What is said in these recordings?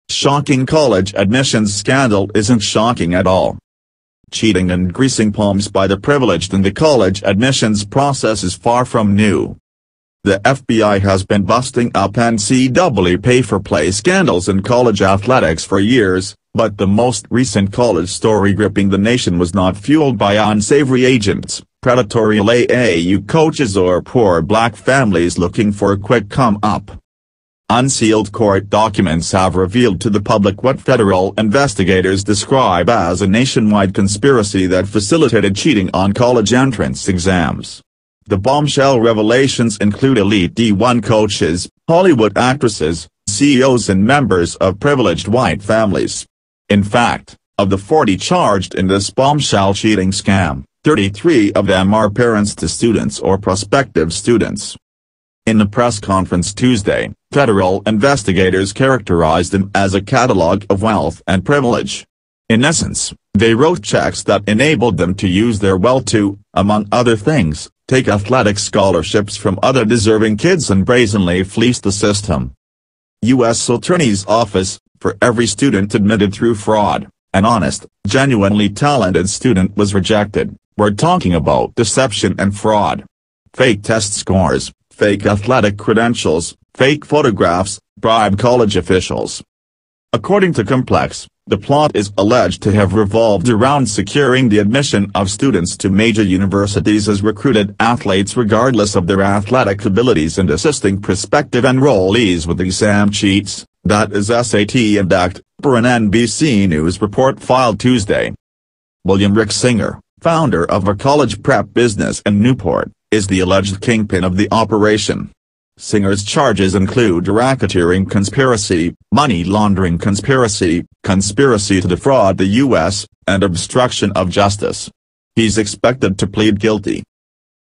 Shocking college admissions scandal isn't shocking at all. Cheating and greasing palms by the privileged in the college admissions process is far from new. The FBI has been busting up NCAA pay-for-play scandals in college athletics for years, but the most recent college story gripping the nation was not fueled by unsavory agents, predatorial AAU coaches or poor black families looking for a quick come-up. Unsealed court documents have revealed to the public what federal investigators describe as a nationwide conspiracy that facilitated cheating on college entrance exams. The bombshell revelations include elite D1 coaches, Hollywood actresses, CEOs and members of privileged white families. In fact, of the 40 charged in this bombshell cheating scam, 33 of them are parents to students or prospective students. In a press conference Tuesday, federal investigators characterized them as a catalog of wealth and privilege. In essence, they wrote checks that enabled them to use their wealth to, among other things, take athletic scholarships from other deserving kids and brazenly fleece the system. U.S. Attorney's Office, for every student admitted through fraud, an honest, genuinely talented student was rejected. We're talking about deception and fraud. Fake test scores, fake athletic credentials, fake photographs, bribe college officials. According to Complex, the plot is alleged to have revolved around securing the admission of students to major universities as recruited athletes regardless of their athletic abilities and assisting prospective enrollees with exam cheats, that is SAT and ACT, per an NBC News report filed Tuesday. William Rick Singer, founder of a college prep business in Newport, is the alleged kingpin of the operation. Singer's charges include racketeering conspiracy, money laundering conspiracy, conspiracy to defraud the U.S., and obstruction of justice. He's expected to plead guilty.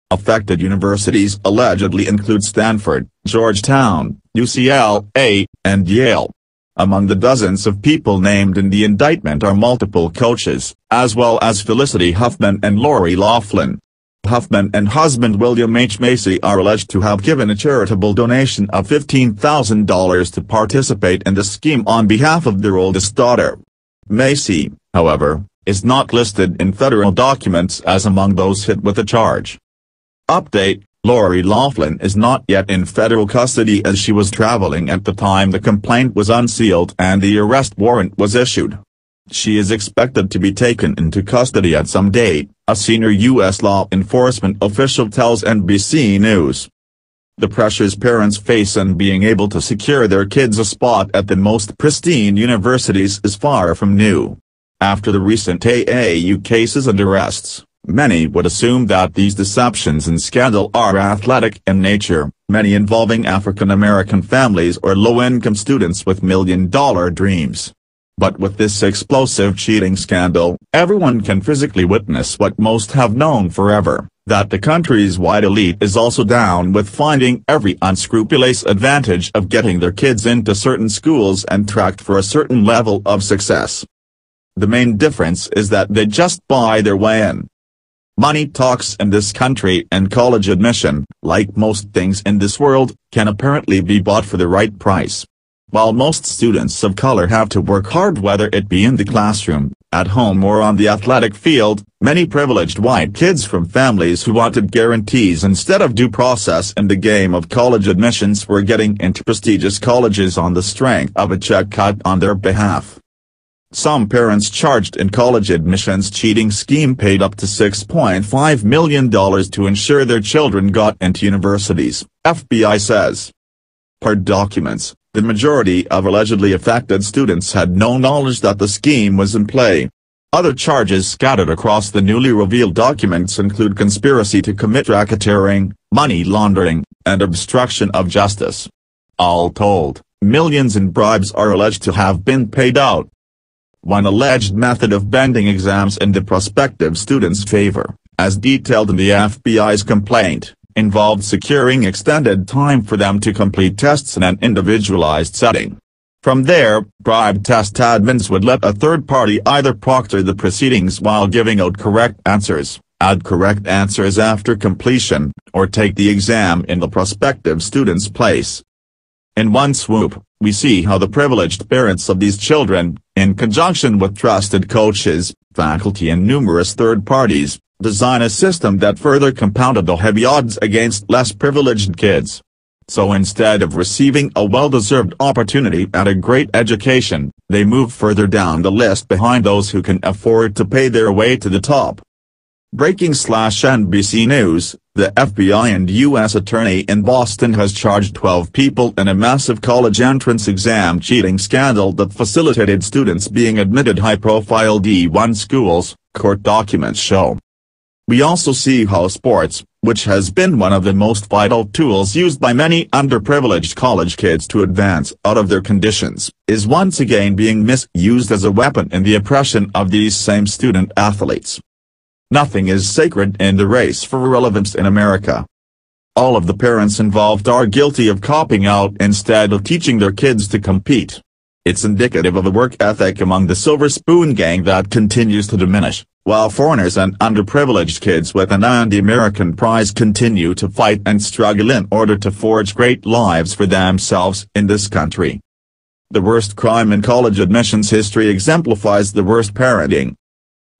Affected universities allegedly include Stanford, Georgetown, UCLA, and Yale. Among the dozens of people named in the indictment are multiple coaches, as well as Felicity Huffman and Lori Loughlin. Huffman and husband William H. Macy are alleged to have given a charitable donation of $15,000 to participate in the scheme on behalf of their oldest daughter. Macy, however, is not listed in federal documents as among those hit with a charge. Update: Lori Loughlin is not yet in federal custody as she was traveling at the time the complaint was unsealed and the arrest warrant was issued. She is expected to be taken into custody at some date, a senior U.S. law enforcement official tells NBC News. The pressures parents face in being able to secure their kids a spot at the most pristine universities is far from new. After the recent AAU cases and arrests, many would assume that these deceptions and scandal are athletic in nature, many involving African American families or low-income students with million-dollar dreams. But with this explosive cheating scandal, everyone can physically witness what most have known forever, that the country's white elite is also down with finding every unscrupulous advantage of getting their kids into certain schools and tracked for a certain level of success. The main difference is that they just buy their way in. Money talks in this country, and college admission, like most things in this world, can apparently be bought for the right price. While most students of color have to work hard whether it be in the classroom, at home or on the athletic field, many privileged white kids from families who wanted guarantees instead of due process in the game of college admissions were getting into prestigious colleges on the strength of a check cut on their behalf. Some parents charged in college admissions cheating scheme paid up to $6.5 million to ensure their children got into universities, FBI says. Per documents, the majority of allegedly affected students had no knowledge that the scheme was in play. Other charges scattered across the newly revealed documents include conspiracy to commit racketeering, money laundering, and obstruction of justice. All told, millions in bribes are alleged to have been paid out. One alleged method of bending exams in the prospective students' favor, as detailed in the FBI's complaint, involved securing extended time for them to complete tests in an individualized setting. From there, bribe test admins would let a third party either proctor the proceedings while giving out correct answers, add correct answers after completion, or take the exam in the prospective student's place. In one swoop, we see how the privileged parents of these children, in conjunction with trusted coaches, faculty and numerous third parties, design a system that further compounded the heavy odds against less privileged kids. So instead of receiving a well-deserved opportunity and a great education, they move further down the list behind those who can afford to pay their way to the top. Breaking/NBC News, the FBI and U.S. Attorney in Boston has charged 12 people in a massive college entrance exam cheating scandal that facilitated students being admitted high-profile D1 schools, court documents show. We also see how sports, which has been one of the most vital tools used by many underprivileged college kids to advance out of their conditions, is once again being misused as a weapon in the oppression of these same student athletes. Nothing is sacred in the race for relevance in America. All of the parents involved are guilty of copping out instead of teaching their kids to compete. It's indicative of a work ethic among the silver spoon gang that continues to diminish, while foreigners and underprivileged kids with an anti-American prize continue to fight and struggle in order to forge great lives for themselves in this country. The worst crime in college admissions history exemplifies the worst parenting.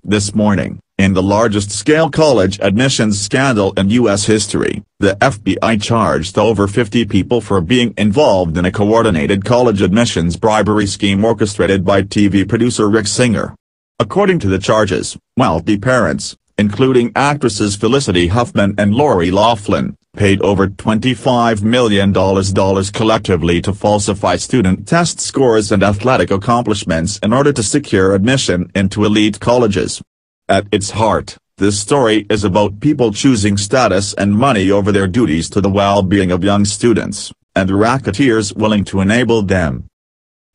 This morning, in the largest-scale college admissions scandal in U.S. history, the FBI charged over 50 people for being involved in a coordinated college admissions bribery scheme orchestrated by TV producer Rick Singer. According to the charges, wealthy parents, including actresses Felicity Huffman and Lori Loughlin, paid over $25 million collectively to falsify student test scores and athletic accomplishments in order to secure admission into elite colleges. At its heart, this story is about people choosing status and money over their duties to the well-being of young students, and racketeers willing to enable them.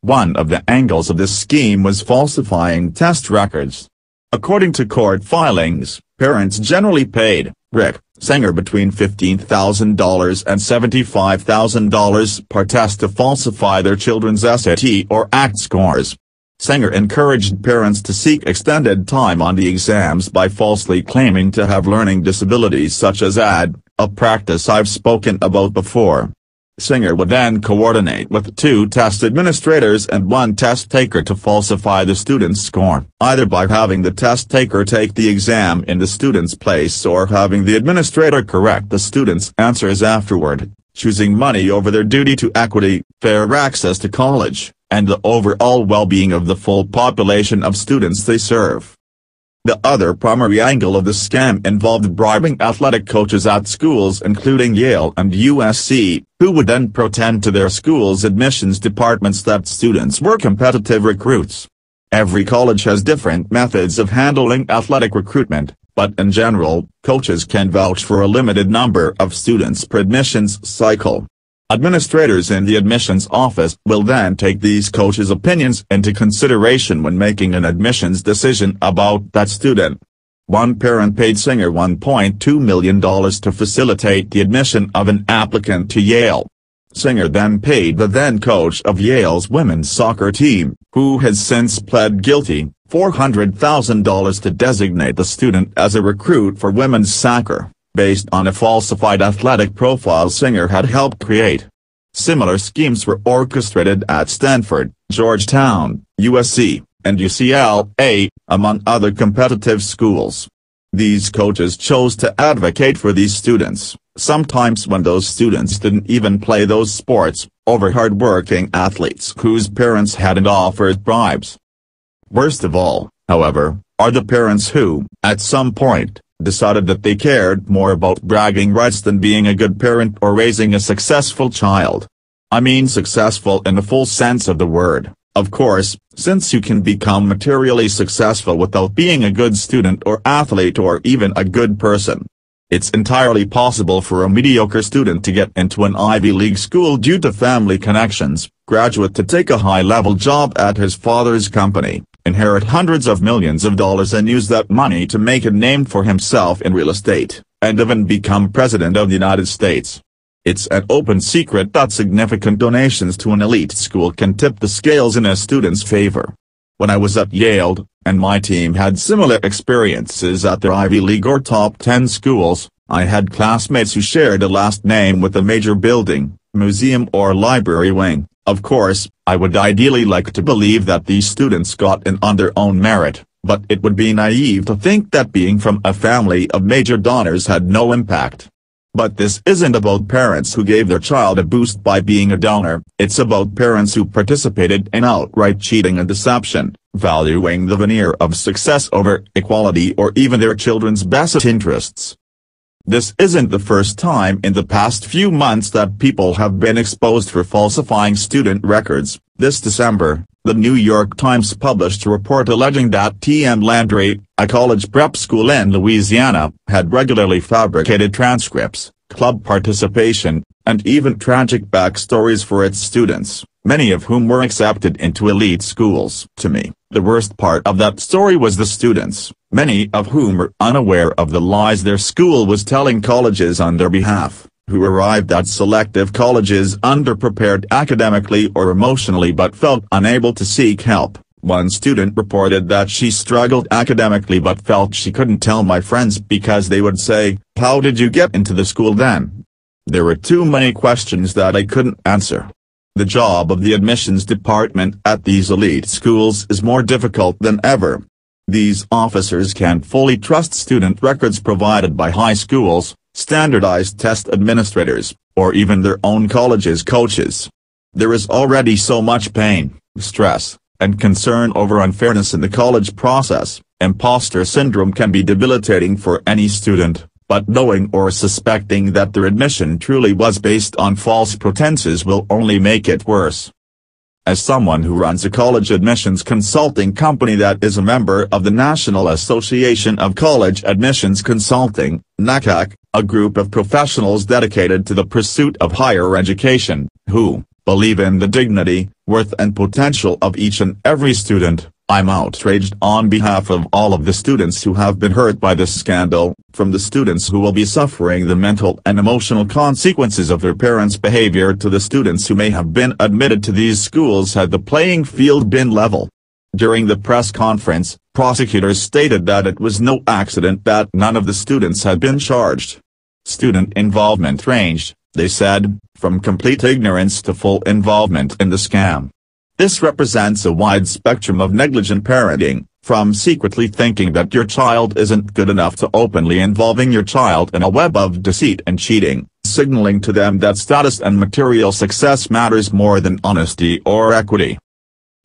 One of the angles of this scheme was falsifying test records. According to court filings, parents generally paid Rick Singer between $15,000 and $75,000 per test to falsify their children's SAT or ACT scores. Singer encouraged parents to seek extended time on the exams by falsely claiming to have learning disabilities such as AD, a practice I've spoken about before. Singer would then coordinate with 2 test administrators and 1 test taker to falsify the student's score, either by having the test taker take the exam in the student's place or having the administrator correct the student's answers afterward, choosing money over their duty to equity, fair access to college, and the overall well-being of the full population of students they serve. The other primary angle of the scam involved bribing athletic coaches at schools including Yale and USC, who would then pretend to their school's admissions departments that students were competitive recruits. Every college has different methods of handling athletic recruitment, but in general, coaches can vouch for a limited number of students per admissions cycle. Administrators in the admissions office will then take these coaches' opinions into consideration when making an admissions decision about that student. One parent paid Singer $1.2 million to facilitate the admission of an applicant to Yale. Singer then paid the then coach of Yale's women's soccer team, who has since pled guilty, $400,000 to designate the student as a recruit for women's soccer, based on a falsified athletic profile Singer had helped create. Similar schemes were orchestrated at Stanford, Georgetown, USC, and UCLA, among other competitive schools. These coaches chose to advocate for these students, sometimes when those students didn't even play those sports, over hard-working athletes whose parents hadn't offered bribes. Worst of all, however, are the parents who, at some point, decided that they cared more about bragging rights than being a good parent or raising a successful child. I mean successful in the full sense of the word, of course, since you can become materially successful without being a good student or athlete or even a good person. It's entirely possible for a mediocre student to get into an Ivy League school due to family connections, graduate to take a high-level job at his father's company, inherit hundreds of millions of dollars and use that money to make a name for himself in real estate, and even become President of the United States. It's an open secret that significant donations to an elite school can tip the scales in a student's favor. When I was at Yale, and my team had similar experiences at their Ivy League or top 10 schools, I had classmates who shared a last name with a major building, museum or library wing. Of course, I would ideally like to believe that these students got in on their own merit, but it would be naive to think that being from a family of major donors had no impact. But this isn't about parents who gave their child a boost by being a donor, it's about parents who participated in outright cheating and deception, valuing the veneer of success over equality or even their children's best interests. This isn't the first time in the past few months that people have been exposed for falsifying student records. This December, the New York Times published a report alleging that T.M. Landry, a college prep school in Louisiana, had regularly fabricated transcripts, club participation, and even tragic backstories for its students, many of whom were accepted into elite schools. To me, the worst part of that story was the students, many of whom were unaware of the lies their school was telling colleges on their behalf, who arrived at selective colleges underprepared academically or emotionally but felt unable to seek help. One student reported that she struggled academically but felt she couldn't tell my friends because they would say, "How did you get into the school then?" There were too many questions that I couldn't answer. The job of the admissions department at these elite schools is more difficult than ever. These officers can't fully trust student records provided by high schools, standardized test administrators, or even their own college's coaches. There is already so much pain, stress, and concern over unfairness in the college process. Imposter syndrome can be debilitating for any student, but knowing or suspecting that their admission truly was based on false pretenses will only make it worse. As someone who runs a college admissions consulting company that is a member of the National Association of College Admissions Consulting, NACAC, a group of professionals dedicated to the pursuit of higher education, who believe in the dignity, worth and potential of each and every student, I'm outraged on behalf of all of the students who have been hurt by this scandal, from the students who will be suffering the mental and emotional consequences of their parents' behavior to the students who may have been admitted to these schools had the playing field been level. During the press conference, prosecutors stated that it was no accident that none of the students had been charged. Student involvement ranged, they said, from complete ignorance to full involvement in the scam. This represents a wide spectrum of negligent parenting, from secretly thinking that your child isn't good enough to openly involving your child in a web of deceit and cheating, signaling to them that status and material success matters more than honesty or equity.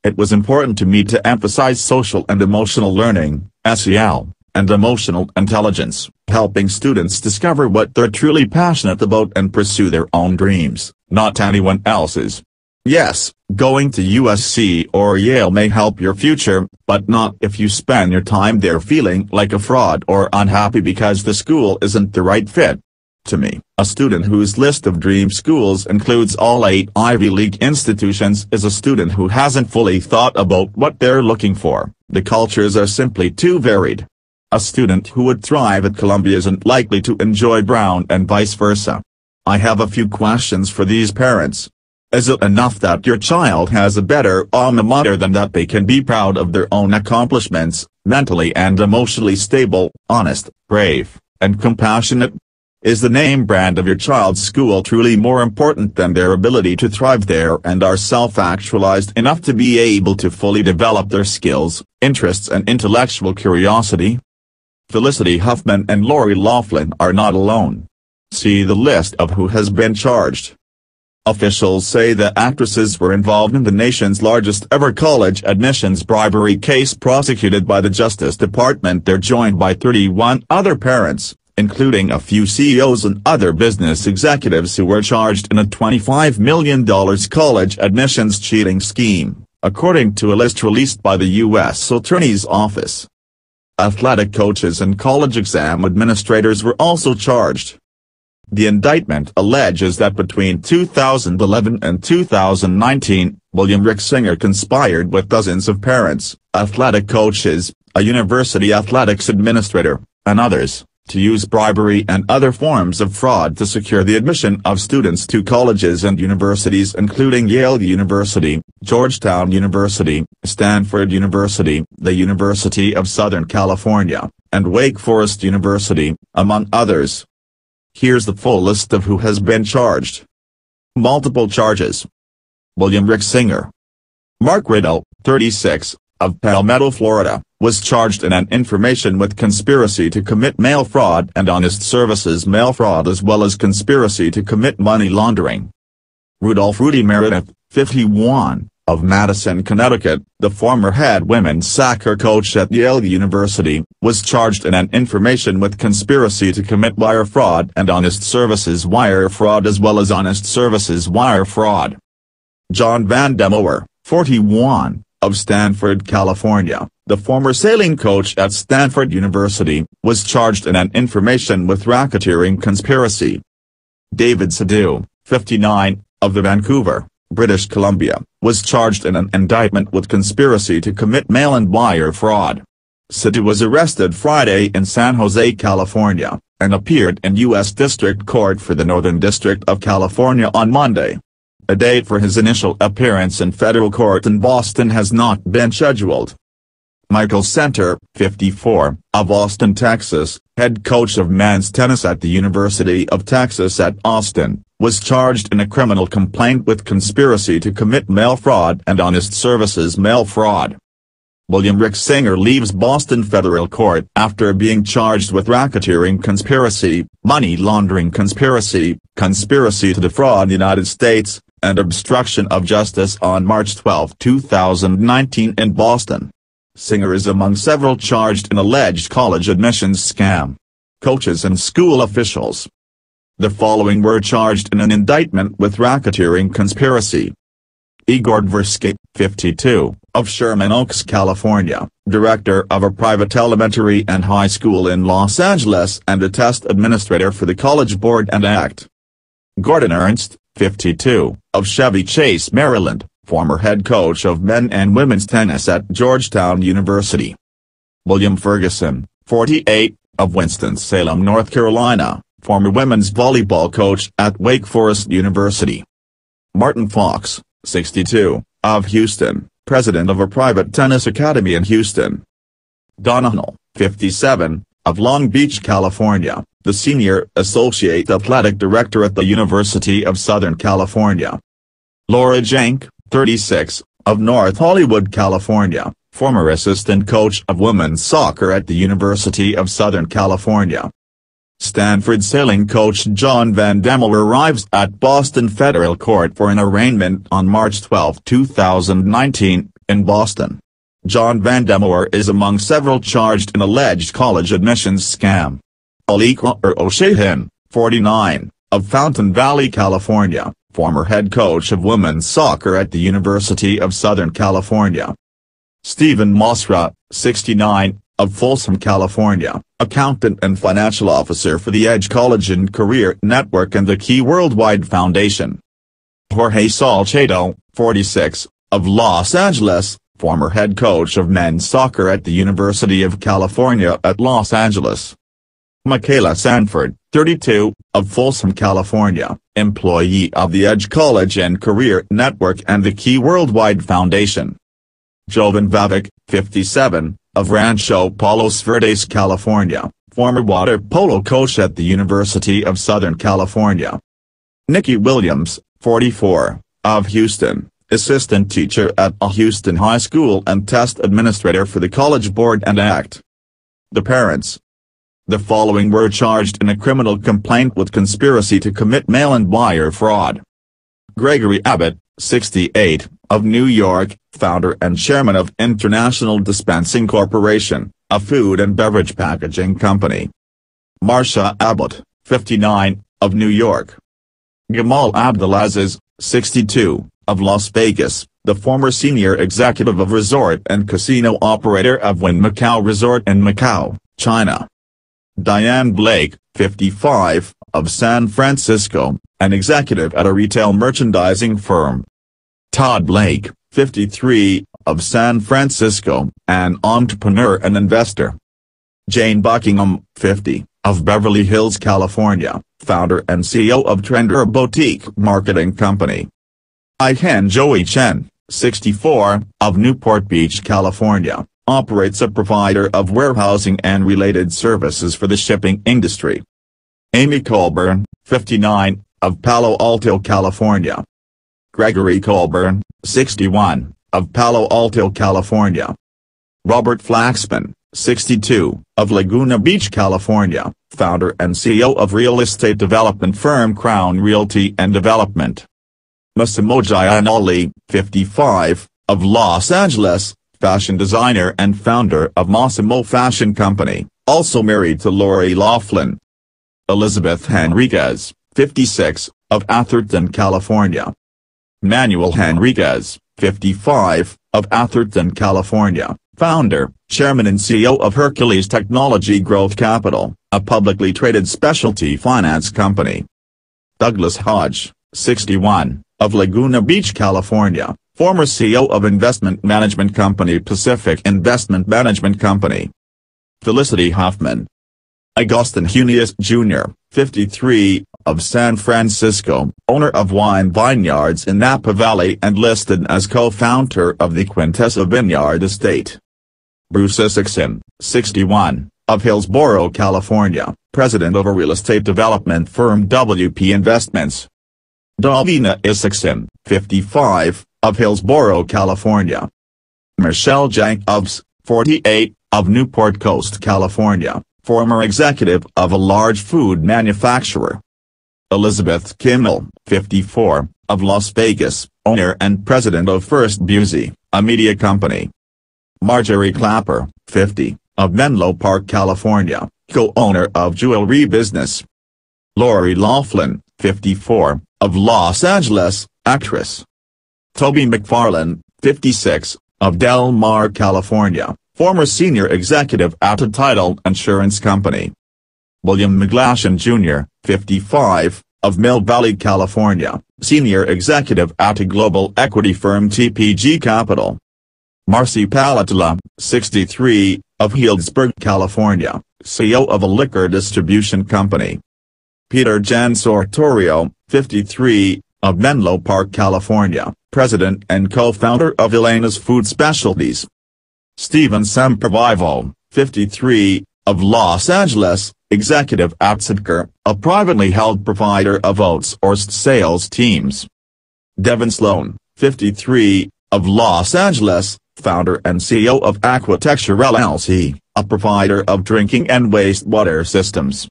It was important to me to emphasize social and emotional learning, SEL, and emotional intelligence, helping students discover what they're truly passionate about and pursue their own dreams, not anyone else's. Yes, going to USC or Yale may help your future, but not if you spend your time there feeling like a fraud or unhappy because the school isn't the right fit. To me, a student whose list of dream schools includes all 8 Ivy League institutions is a student who hasn't fully thought about what they're looking for. The cultures are simply too varied. A student who would thrive at Columbia isn't likely to enjoy Brown and vice versa. I have a few questions for these parents. Is it enough that your child has a better alma mater than that they can be proud of their own accomplishments, mentally and emotionally stable, honest, brave, and compassionate? Is the name brand of your child's school truly more important than their ability to thrive there and are self-actualized enough to be able to fully develop their skills, interests and intellectual curiosity? Felicity Huffman and Lori Loughlin are not alone. See the list of who has been charged. Officials say the actresses were involved in the nation's largest ever college admissions bribery case prosecuted by the Justice Department. They're joined by 31 other parents, including a few CEOs and other business executives who were charged in a $25 million college admissions cheating scheme, according to a list released by the U.S. Attorney's Office. Athletic coaches and college exam administrators were also charged. The indictment alleges that between 2011 and 2019, William Rick Singer conspired with dozens of parents, athletic coaches, a university athletics administrator, and others, to use bribery and other forms of fraud to secure the admission of students to colleges and universities including Yale University, Georgetown University, Stanford University, the University of Southern California, and Wake Forest University, among others. Here's the full list of who has been charged. Multiple charges. William Rick Singer. Mark Riddle, 36, of Palmetto, Florida, was charged in an information with conspiracy to commit mail fraud and honest services mail fraud as well as conspiracy to commit money laundering. Rudolph Rudy Meredith, 51, of Madison, Connecticut, the former head women's soccer coach at Yale University, was charged in an information with conspiracy to commit wire fraud and honest services wire fraud as well as honest services wire fraud. John Van Demoer, 41, of Stanford, California, the former sailing coach at Stanford University, was charged in an information with racketeering conspiracy. David Sadu, 59, of the Vancouver, British Columbia, was charged in an indictment with conspiracy to commit mail and wire fraud. Sadu was arrested Friday in San Jose, California, and appeared in U.S. District Court for the Northern District of California on Monday. A date for his initial appearance in federal court in Boston has not been scheduled. Michael Center, 54, of Austin, Texas, head coach of men's tennis at the University of Texas at Austin, was charged in a criminal complaint with conspiracy to commit mail fraud and honest services mail fraud. William Rick Singer leaves Boston federal court after being charged with racketeering conspiracy, money laundering conspiracy, conspiracy to defraud the United States, and obstruction of justice on March 12, 2019 in Boston. Singer is among several charged in alleged college admissions scam. Coaches and school officials. The following were charged in an indictment with racketeering conspiracy. Igor Dvorsky, 52, of Sherman Oaks, California, director of a private elementary and high school in Los Angeles and a test administrator for the College Board and Act. Gordon Ernst, 52, of Chevy Chase, Maryland, former head coach of men and women's tennis at Georgetown University. William Ferguson, 48, of Winston-Salem, North Carolina, former women's volleyball coach at Wake Forest University. Martin Fox, 62, of Houston, president of a private tennis academy in Houston. Donna Hunnell, 57, of Long Beach, California, the senior associate athletic director at the University of Southern California. Laura Jank, 36, of North Hollywood, California, former assistant coach of women's soccer at the University of Southern California. Stanford sailing coach John Van Demoer arrives at Boston Federal Court for an arraignment on March 12, 2019, in Boston. John Van Demoer is among several charged in alleged college admissions scam. Alika O'Shahin, 49, of Fountain Valley, California, former head coach of women's soccer at the University of Southern California. Stephen Mosra, 69, of Folsom, California, accountant and financial officer for the Edge College and Career Network and the Key Worldwide Foundation. Jorge Salcedo, 46, of Los Angeles, former head coach of men's soccer at the University of California at Los Angeles. Michaela Sanford, 32, of Folsom, California, employee of the Edge College and Career Network and the Key Worldwide Foundation. Jovan Vavic, 57, of Rancho Palos Verdes, California, former water polo coach at the University of Southern California. Nikki Williams, 44, of Houston, assistant teacher at a Houston high school and test administrator for the College Board and Act. The parents. The following were charged in a criminal complaint with conspiracy to commit mail and wire fraud. Gregory Abbott, 68, of New York, founder and chairman of International Dispensing Corporation, a food and beverage packaging company. Marsha Abbott, 59, of New York. Gamal Abdelaziz, 62, of Las Vegas, the former senior executive of resort and casino operator of Wynn Macau Resort in Macau, China. Diane Blake, 55, of San Francisco, an executive at a retail merchandising firm. Todd Blake, 53, of San Francisco, an entrepreneur and investor. Jane Buckingham, 50, of Beverly Hills, California, founder and CEO of Trender Boutique Marketing Company. Ihan Joey Chen, 64, of Newport Beach, California, operates a provider of warehousing and related services for the shipping industry. Amy Colburn, 59, of Palo Alto, California. Gregory Colburn, 61, of Palo Alto, California. Robert Flaxman, 62, of Laguna Beach, California, founder and CEO of real estate development firm Crown Realty and Development. Massimo Gianoli, 55, of Los Angeles, fashion designer and founder of Massimo Fashion Company, also married to Lori Loughlin. Elizabeth Henriquez, 56, of Atherton, California. Manuel Henriquez, 55, of Atherton, California, founder, chairman and CEO of Hercules Technology Growth Capital, a publicly traded specialty finance company. Douglas Hodge, 61, of Laguna Beach, California, former CEO of investment management company Pacific Investment Management Company. Felicity Huffman. Agustin Hunius Jr., 53, of San Francisco, owner of wine vineyards in Napa Valley and listed as co-founder of the Quintessa Vineyard Estate. Bruce Isaacson, 61, of Hillsborough, California, president of a real estate development firm WP Investments. Davina Isaacson, 55, of Hillsborough, California. Michelle Jacobs, 48, of Newport Coast, California, former executive of a large food manufacturer. Elizabeth Kimmel, 54, of Las Vegas, owner and president of First Busey, a media company. Marjorie Clapper, 50, of Menlo Park, California, co-owner of jewelry business. Lori Loughlin, 54, of Los Angeles, actress. Toby McFarlane, 56, of Del Mar, California, former senior executive at a title insurance company. William McGlashan Jr., 55, of Mill Valley, California, senior executive at a global equity firm TPG Capital. Marcy Palatala, 63, of Healdsburg, California, CEO of a liquor distribution company. Peter Jansortorio, 53, of Menlo Park, California, president and co-founder of Elena's Food Specialties. Stephen Sempervivo, 53, of Los Angeles, executive at Sidker, a privately held provider of outsourced sales teams. Devin Sloan, 53, of Los Angeles, founder and CEO of Aquatecture LLC, a provider of drinking and wastewater systems.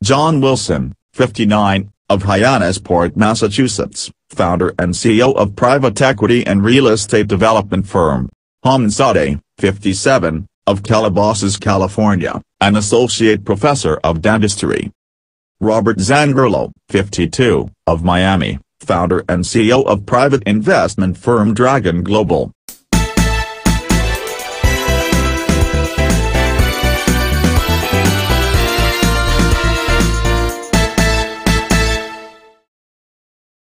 John Wilson, 59, of Hyannisport, Massachusetts, founder and CEO of private equity and real estate development firm, Hamzadeh, 57, of Calabasas, California, an associate professor of dentistry. Robert Zangrillo, 52, of Miami, founder and CEO of private investment firm Dragon Global.